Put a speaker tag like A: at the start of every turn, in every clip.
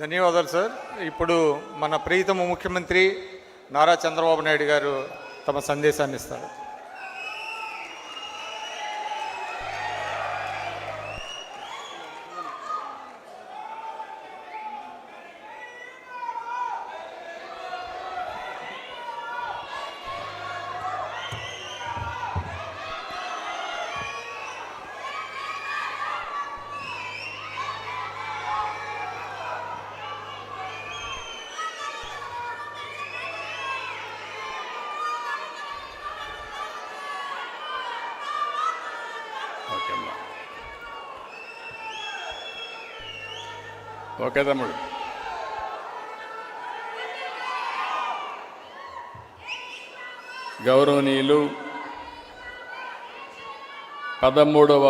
A: ధన్యవాదాలు సార్. ఇప్పుడు మన ప్రియతమ ముఖ్యమంత్రి నారా చంద్రబాబు నాయుడు గారు తమ సందేశాన్ని ఇస్తారు.
B: ఓకే తమ్ముడు. గౌరవనీయులు 13వ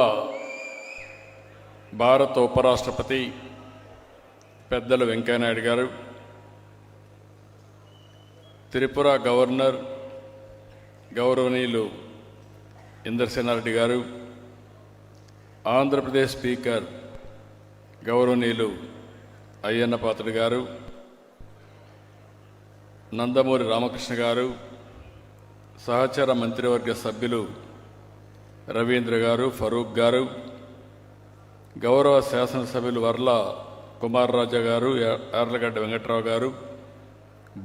B: భారత ఉపరాష్ట్రపతి పెద్దలు వెంకయ్యనాయుడు గారు, త్రిపుర గవర్నర్ గౌరవనీయులు ఇంద్రసేనారెడ్డి గారు, ఆంధ్రప్రదేశ్ స్పీకర్ గౌరవనీయులు అయ్యన్న పాత్రుడు గారు, నందమూరి రామకృష్ణ గారు, సహచర మంత్రివర్గ సభ్యులు రవీంద్ర గారు, ఫరూక్ గారు, గౌరవ శాసనసభ్యులు వర్ల కుమార్ రాజా గారు, యార్లగడ్డ వెంకట్రావు గారు,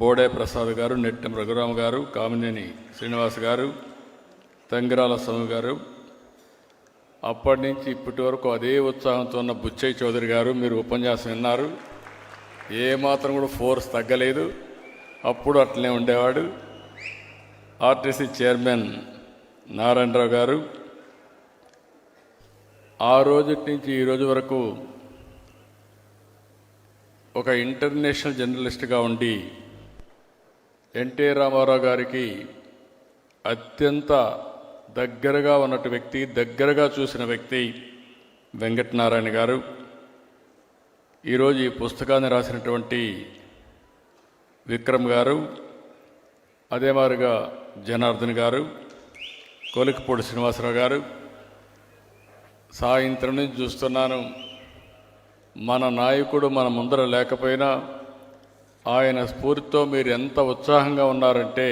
B: బోడే ప్రసాద్ గారు, నెట్టెం రఘురామ గారు, కామినేని శ్రీనివాస్ గారు, తంగిరాల స్వామి గారు, అప్పటి నుంచి ఇప్పటి వరకు అదే ఉత్సాహంతో ఉన్న బుచ్చయ్య చౌదరి గారు, మీరు ఉపన్యాసం విన్నారు. ఏమాత్రం కూడా ఫోర్స్ తగ్గలేదు, అప్పుడు అట్లనే ఉండేవాడు. ఆర్టీసీ చైర్మన్ నారాయణరావు గారు, ఆ రోజు నుంచి ఈ రోజు వరకు ఒక ఇంటర్నేషనల్ జర్నలిస్ట్గా ఉండి ఎన్టీ రామారావు గారికి అత్యంత దగ్గరగా ఉన్నట్టు వ్యక్తి, దగ్గరగా చూసిన వ్యక్తి వెంకటనారాయణ గారు. ఈరోజు ఈ పుస్తకాన్ని రాసినటువంటి విక్రమ్ గారు, అదే మాదిరిగా జనార్దన్ గారు, కోలికపూడి శ్రీనివాసరావు గారు. సాయంత్రం నుంచి చూస్తున్నాను, మన నాయకుడు మన ముందర లేకపోయినా ఆయన స్ఫూర్తితో మీరు ఎంత ఉత్సాహంగా ఉన్నారంటే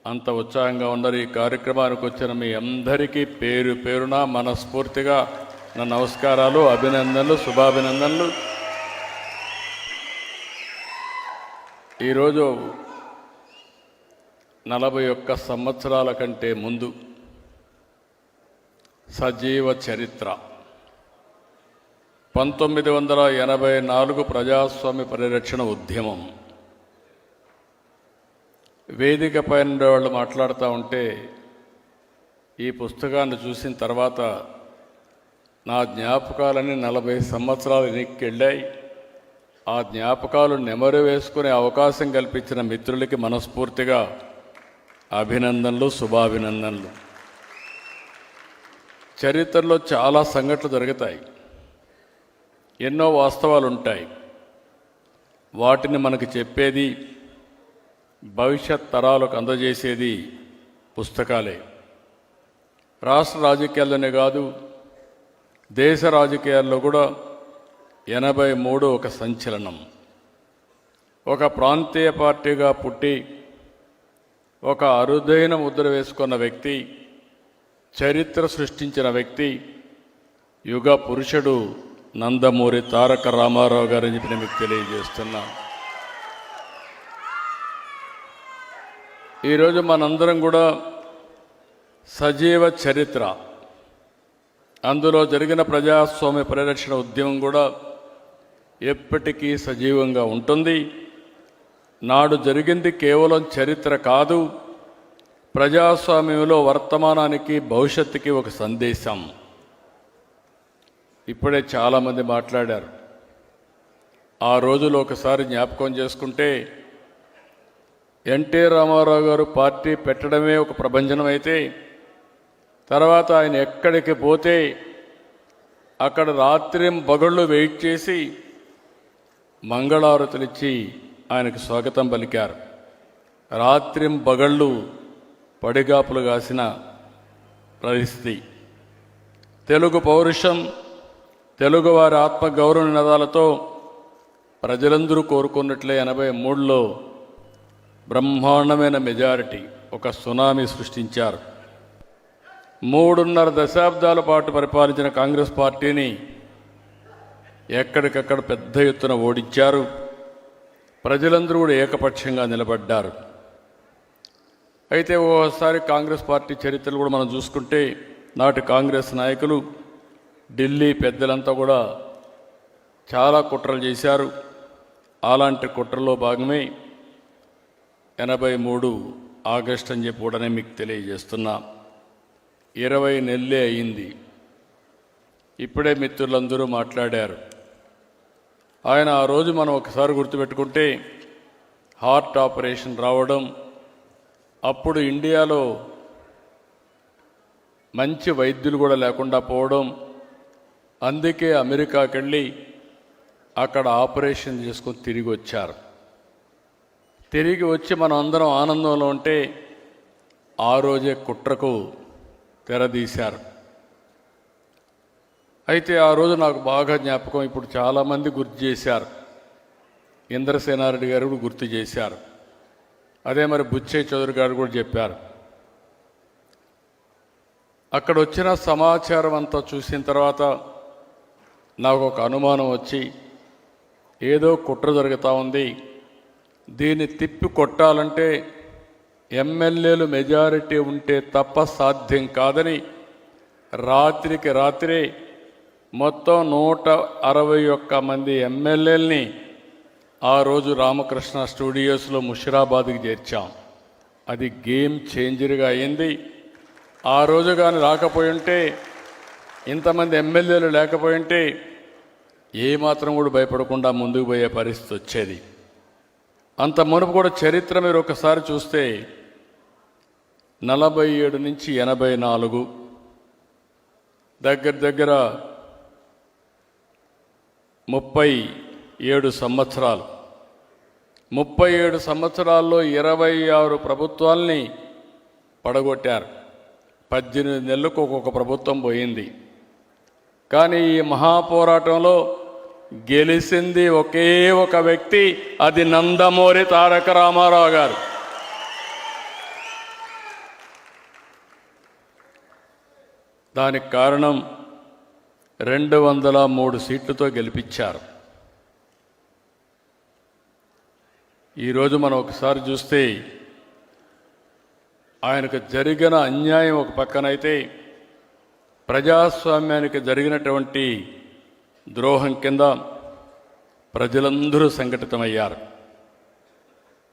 B: అంత ఉత్సాహంగా ఉన్నారు. ఈ కార్యక్రమానికి వచ్చిన మీ అందరికీ పేరు పేరున మనస్ఫూర్తిగా నా నమస్కారాలు, అభినందనలు, శుభాభినందనలు. ఈరోజు 41 సంవత్సరాల కంటే ముందు సజీవ చరిత్ర 1984 ప్రజాస్వామ్య పరిరక్షణ ఉద్యమం. వేదిక పైన వాళ్ళు మాట్లాడుతూ ఉంటే ఈ పుస్తకాన్ని చూసిన తర్వాత నా జ్ఞాపకాలన్నీ 40 సంవత్సరాలు వెనక్కి వెళ్ళాయి. ఆ జ్ఞాపకాలు నెమరు వేసుకునే అవకాశం కల్పించిన మిత్రులకి మనస్ఫూర్తిగా అభినందనలు, శుభాభినందనలు. చరిత్రలో చాలా సంఘటనలు జరుగుతాయి, ఎన్నో వాస్తవాలు ఉంటాయి. వాటిని మనకు చెప్పేది, భవిష్యత్ తరాలకు అందజేసేది పుస్తకాలే. రాష్ట్ర రాజకీయాల్లోనే కాదు, దేశ రాజకీయాల్లో కూడా 83 ఒక సంచలనం. ఒక ప్రాంతీయ పార్టీగా పుట్టి ఒక అరుదైన ముద్ర వేసుకున్న వ్యక్తి, చరిత్ర సృష్టించిన వ్యక్తి, యుగ పురుషుడు నందమూరి తారక రామారావు గారని చెప్పి నేను మీకు తెలియజేస్తున్నా. ఈరోజు మనందరం కూడా సజీవ చరిత్ర, అందులో జరిగిన ప్రజాస్వామ్య పరిరక్షణ ఉద్యమం కూడా ఎప్పటికీ సజీవంగా ఉంటుంది. నాడు జరిగింది కేవలం చరిత్ర కాదు, ప్రజాస్వామ్యంలో వర్తమానానికి, భవిష్యత్తుకి ఒక సందేశం. ఇప్పుడే చాలామంది మాట్లాడారు. ఆ రోజులు ఒకసారి జ్ఞాపకం చేసుకుంటే ఎన్టీ రామారావు గారు పార్టీ పెట్టడమే ఒక ప్రభంజనం అయితే, తర్వాత ఆయన ఎక్కడికి పోతే అక్కడ రాత్రింబగళ్ళు వెయిట్ చేసి మంగళారతులిచ్చి ఆయనకు స్వాగతం పలికారు. రాత్రింబగళ్ళు పడిగాపులు కాసిన పరిస్థితి. తెలుగు పౌరుషం, తెలుగువారి ఆత్మగౌరవ నినాదాలతో ప్రజలందరూ కోరుకున్నట్లే 83లో బ్రహ్మాండమైన మెజారిటీ, ఒక సునామీ సృష్టించారు. 3.5 దశాబ్దాల పాటు పరిపాలించిన కాంగ్రెస్ పార్టీని ఎక్కడికక్కడ పెద్ద ఎత్తున ఓడించారు. ప్రజలందరూ కూడా ఏకపక్షంగా నిలబడ్డారు. అయితే ఓసారి కాంగ్రెస్ పార్టీ చరిత్రలు కూడా మనం చూసుకుంటే, నాటి కాంగ్రెస్ నాయకులు, ఢిల్లీ పెద్దలంతా కూడా చాలా కుట్రలు చేశారు. అలాంటి కుట్రలో భాగమే 83 ఆగస్టు అని చెప్పి కూడా మీకు తెలియజేస్తున్నా. 20 నెలలే అయింది. ఇప్పుడే మిత్రులందరూ మాట్లాడారు. ఆయన ఆ రోజు మనం ఒకసారి గుర్తుపెట్టుకుంటే, హార్ట్ ఆపరేషన్ రావడం, అప్పుడు ఇండియాలో మంచి వైద్యులు కూడా లేకుండా పోవడం, అందుకే అమెరికాకి వెళ్ళి అక్కడ ఆపరేషన్ చేసుకొని తిరిగి వచ్చారు. తిరిగి వచ్చి మనం అందరం ఆనందంలో ఉంటే, ఆ రోజే కుట్రకు తెరదీశారు. అయితే ఆ రోజు నాకు బాగా జ్ఞాపకం, ఇప్పుడు చాలామంది గుర్తు చేశారు. ఇంద్రసేనారెడ్డి గారు కూడా గుర్తు చేశారు. అదే మరి బుచ్చయ్య చౌదరి గారు కూడా చెప్పారు. అక్కడ వచ్చిన సమాచారం అంతా చూసిన తర్వాత నాకు ఒక అనుమానం వచ్చి, ఏదో కుట్ర జరుగుతూ ఉంది, దీన్ని తిప్పి కొట్టాలంటే ఎమ్మెల్యేలు మెజారిటీ ఉంటే తప్ప సాధ్యం కాదని రాత్రికి రాత్రే మొత్తం 161 మంది ఎమ్మెల్యేలని ఆ రోజు రామకృష్ణ స్టూడియోస్లో ముషిరాబాద్కి చేర్చాం. అది గేమ్ చేంజర్గా అయింది. ఆ రోజు కానీ రాకపోయి ఉంటే, ఇంతమంది ఎమ్మెల్యేలు లేకపోయి ఉంటే, ఏమాత్రం కూడా భయపడకుండా ముందుకు పోయే పరిస్థితి వచ్చేది. అంత మునుపు కూడా చరిత్ర మీరు ఒకసారి చూస్తే 47 నుంచి 84 దగ్గర 37 సంవత్సరాలు. 37 సంవత్సరాల్లో 26 ప్రభుత్వాల్ని పడగొట్టారు. 18 నెలలకు ఒక్కొక్క ప్రభుత్వం పోయింది. కానీ ఈ మహాపోరాటంలో గెలిచింది ఒకే ఒక వ్యక్తి, అది నందమూరి తారక రామారావు గారు. దానికి కారణం 203 సీట్లతో గెలిపించారు. ఈరోజు మనం ఒకసారి చూస్తే, ఆయనకు జరిగిన అన్యాయం ఒక పక్కనైతే, ప్రజాస్వామ్యానికి జరిగినటువంటి ద్రోహం కింద ప్రజలందరూ సంఘటితమయ్యారు.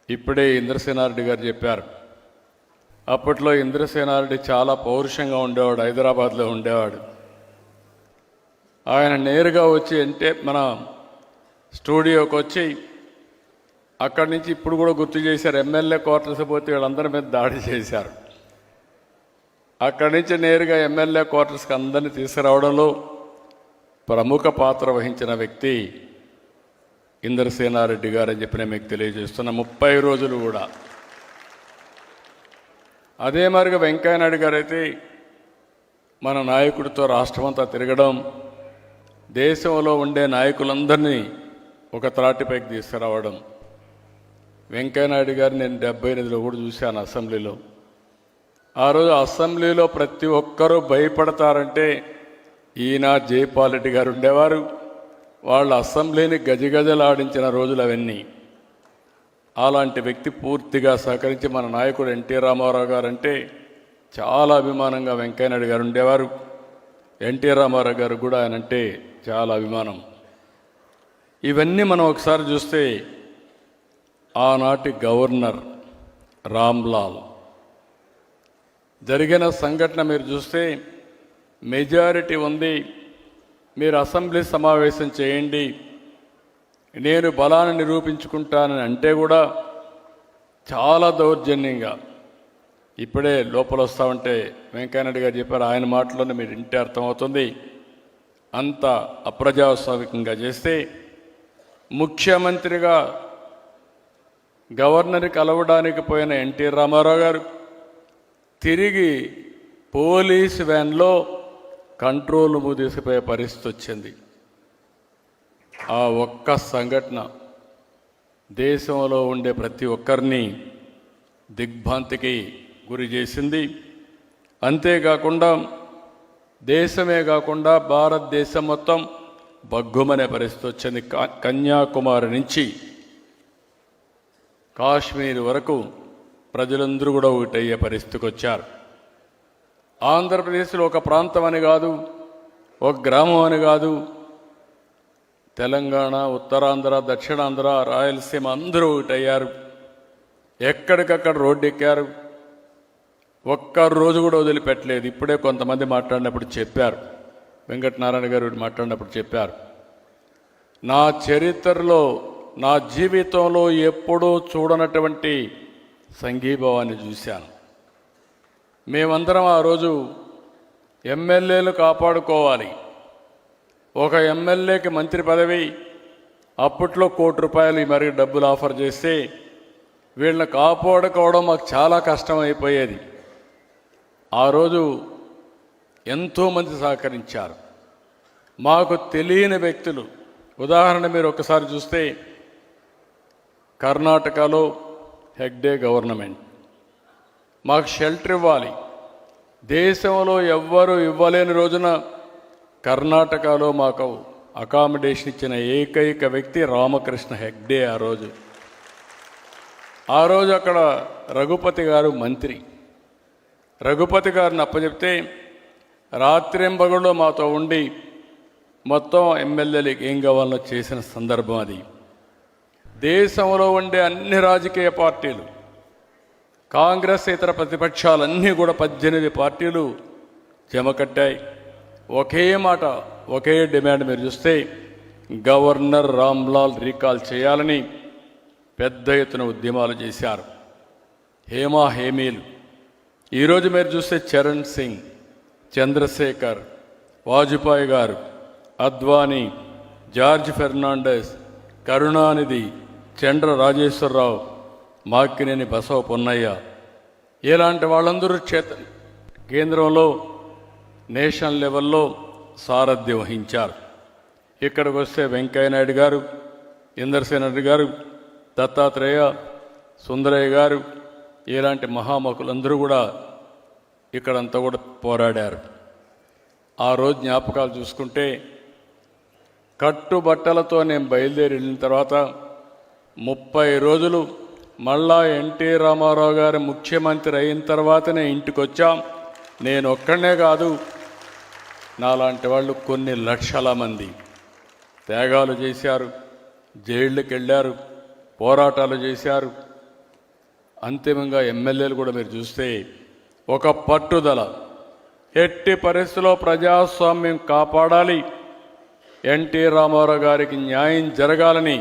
B: ఇప్పుడే ఇంద్రసేనారెడ్డి గారు చెప్పారు, అప్పట్లో ఇంద్రసేనారెడ్డి చాలా పౌరుషంగా ఉండేవాడు, హైదరాబాద్లో ఉండేవాడు. ఆయన నేరుగా వచ్చి అంటే మన స్టూడియోకి వచ్చి, అక్కడి నుంచి ఇప్పుడు కూడా గుర్తు చేశారు, ఎమ్మెల్యే క్వార్టర్స్ పోతే వీళ్ళందరి మీద దాడి చేశారు. అక్కడి నుంచి నేరుగా ఎమ్మెల్యే క్వార్టర్స్కి అందరినీ తీసుకురావడంలో ప్రముఖ పాత్ర వహించిన వ్యక్తి ఇంద్రసేనారెడ్డి గారు అని చెప్పి నేను మీకు తెలియజేస్తున్న. 30 రోజులు కూడా. అదే మరిగా వెంకయ్యనాయుడు గారు అయితే మన నాయకుడితో రాష్ట్రమంతా తిరగడం, దేశంలో ఉండే నాయకులందరినీ ఒక త్రాటిపైకి తీసుకురావడం. వెంకయ్యనాయుడు గారు నేను 78లో కూడా చూశాను అసెంబ్లీలో. ఆ రోజు అసెంబ్లీలో ప్రతి ఒక్కరూ భయపడతారంటే ఈయన జైపాల్ రెడ్డి గారు ఉండేవారు. వాళ్ళ అసెంబ్లీని గజగజలాడించిన రోజులు అవన్నీ. అలాంటి వ్యక్తి పూర్తిగా సహకరించి మన నాయకుడు ఎన్టీ రామారావు గారు అంటే చాలా అభిమానంగా వెంకయ్యనాయుడు గారు ఉండేవారు. ఎన్టీ రామారావు గారు కూడా ఆయన అంటే చాలా అభిమానం. ఇవన్నీ మనం ఒకసారి చూస్తే, ఆనాటి గవర్నర్ రామ్లాల్ జరిగిన సంఘటన మీరు చూస్తే, మెజారిటీ ఉంది, మీరు అసెంబ్లీ సమావేశం చేయండి, నేను బలాన్ని నిరూపించుకుంటానని అంటే కూడా చాలా దౌర్జన్యంగా, ఇప్పుడే లోపల వస్తామంటే వెంకయ్యనాయుడు గారు చెప్పారు, ఆయన మాటలోనే మీరు ఇంటే అర్థమవుతుంది, అంత అప్రజాస్వామికంగా చేస్తే, ముఖ్యమంత్రిగా గవర్నర్ని కలవడానికి పోయిన ఎన్టీ రామారావు గారు తిరిగి పోలీసు వ్యాన్లో కంట్రోల్ తీసుకుపోయే పరిస్థితి వచ్చింది. ఆ ఒక్క సంఘటన దేశంలో ఉండే ప్రతి ఒక్కరిని దిగ్భ్రాంతికి గురి చేసింది. అంతేకాకుండా దేశమే కాకుండా భారతదేశం మొత్తం బగ్గుమనే పరిస్థితి వచ్చింది. కన్యాకుమారి నుంచి కాశ్మీర్ వరకు ప్రజలందరూ కూడా ఒకటయ్యే పరిస్థితికి వచ్చారు. ఆంధ్రప్రదేశ్లో ఒక ప్రాంతం అని కాదు, ఒక గ్రామం అని కాదు, తెలంగాణ, ఉత్తరాంధ్ర, దక్షిణాంధ్ర, రాయలసీమ అందరూ ఒకటయ్యారు. ఎక్కడికక్కడ రోడ్డు ఎక్కారు. ఒక్క రోజు కూడా వదిలిపెట్టలేదు. ఇప్పుడే కొంతమంది మాట్లాడినప్పుడు చెప్పారు, వెంకటనారాయణ గారు మాట్లాడినప్పుడు చెప్పారు, నా చరిత్రలో నా జీవితంలో ఎప్పుడూ చూడనటువంటి సంఘీభావాన్ని చూశాను. మేమందరం ఆ రోజు ఎమ్మెల్యేలు కాపాడుకోవాలి, ఒక ఎమ్మెల్యేకి మంత్రి పదవి అప్పట్లో ₹1 మరి డబ్బులు ఆఫర్ చేస్తే వీళ్ళని కాపాడుకోవడం మాకు చాలా కష్టం అయిపోయేది. ఆ రోజు ఎంతోమంది సహకరించారు. మాకు తెలియని వ్యక్తులు, ఉదాహరణ మీరు ఒకసారి చూస్తే కర్ణాటకలో హెగ్డే గవర్నమెంట్ మాకు షెల్టర్ ఇవ్వాలి, దేశంలో ఎవ్వరూ ఇవ్వలేని రోజున కర్ణాటకలో మాకు అకామిడేషన్ ఇచ్చిన ఏకైక వ్యక్తి రామకృష్ణ హెగ్డే. ఆ రోజు అక్కడ రఘుపతి గారు మంత్రి. రఘుపతి గారిని అప్పచెప్తే రాత్రింబగళ్ళు మాతో ఉండి మొత్తం ఎమ్మెల్యేలకు ఏం కావాలో చేసిన సందర్భం అది. దేశంలో ఉండే అన్ని రాజకీయ పార్టీలు, కాంగ్రెస్ ఇతర ప్రతిపక్షాలన్నీ కూడా 18 పార్టీలు జమ కట్టాయి. ఒకే మాట, ఒకే డిమాండ్. మీరు చూస్తే గవర్నర్ రామ్లాల్ రీకాల్ చేయాలని పెద్ద ఎత్తున ఉద్యమాలు చేశారు. హేమీలు. ఈరోజు మీరు చూస్తే చరణ్ సింగ్, చంద్రశేఖర్, వాజ్పేయి గారు, అద్వానీ, జార్జ్ ఫెర్నాండెస్, కరుణానిధి, చండ్ర రాజేశ్వరరావు, మాక్కినేని బసవ పొన్నయ్య, ఇలాంటి వాళ్ళందరూ కేంద్రంలో నేషనల్ లెవెల్లో సారథ్యం వహించారు. ఇక్కడికి వస్తే వెంకయ్యనాయుడు గారు, ఇందర్సేన్ రెడ్డి గారు, దత్తాత్రేయ, సుందరయ్య గారు, ఇలాంటి మహామకులందరూ కూడా ఇక్కడంతా కూడా పోరాడారు. ఆ రోజు జ్ఞాపకాలు చూసుకుంటే కట్టుబట్టలతో నేను బయలుదేరి వెళ్ళిన తర్వాత 30 రోజులు మళ్ళా ఎన్టీ రామారావు గారు ముఖ్యమంత్రి అయిన తర్వాతనే ఇంటికి వచ్చాం. నేను ఒక్కడనే కాదు, నాలాంటి వాళ్ళు కొన్ని లక్షల మంది త్యాగాలు చేశారు, జైళ్ళకి వెళ్ళారు, పోరాటాలు చేశారు. అంతిమంగా ఎమ్మెల్యేలు కూడా మీరు చూస్తే ఒక పట్టుదల, ఎట్టి పరిస్థితుల్లో ప్రజాస్వామ్యం కాపాడాలి, ఎన్టీ రామారావు గారికి న్యాయం జరగాలని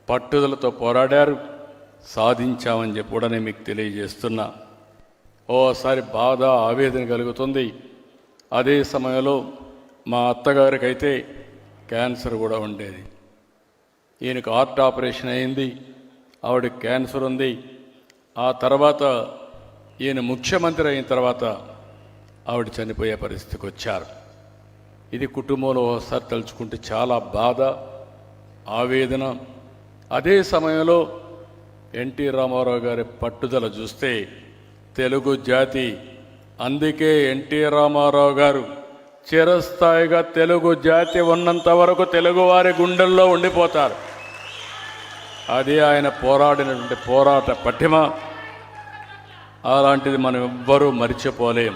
B: పట్టుదలతో పోరాడారు. సాధించామని చెప్పి కూడా నేను మీకు తెలియజేస్తున్నా. ఓసారి బాధ, ఆవేదన కలుగుతుంది. అదే సమయంలో మా అత్తగారికి అయితే క్యాన్సర్ కూడా ఉండేది. ఈయనకు హార్ట్ ఆపరేషన్ అయింది, ఆవిడకి క్యాన్సర్ ఉంది. ఆ తర్వాత ఈయన ముఖ్యమంత్రి అయిన తర్వాత ఆవిడ చనిపోయే పరిస్థితికి వచ్చారు. ఇది కుటుంబంలో ఒకసారి తలుచుకుంటే చాలా బాధ, ఆవేదన. అదే సమయంలో ఎన్టీ రామారావు గారి పట్టుదల చూస్తే తెలుగు జాతి, అందుకే ఎన్టీ రామారావు గారు చిరస్థాయిగా తెలుగు జాతి ఉన్నంత వరకు తెలుగువారి గుండెల్లో ఉండిపోతారు. అది ఆయన పోరాడినటువంటి పోరాట పటిమ. అలాంటిది మనం ఎవ్వరూ మర్చిపోలేం.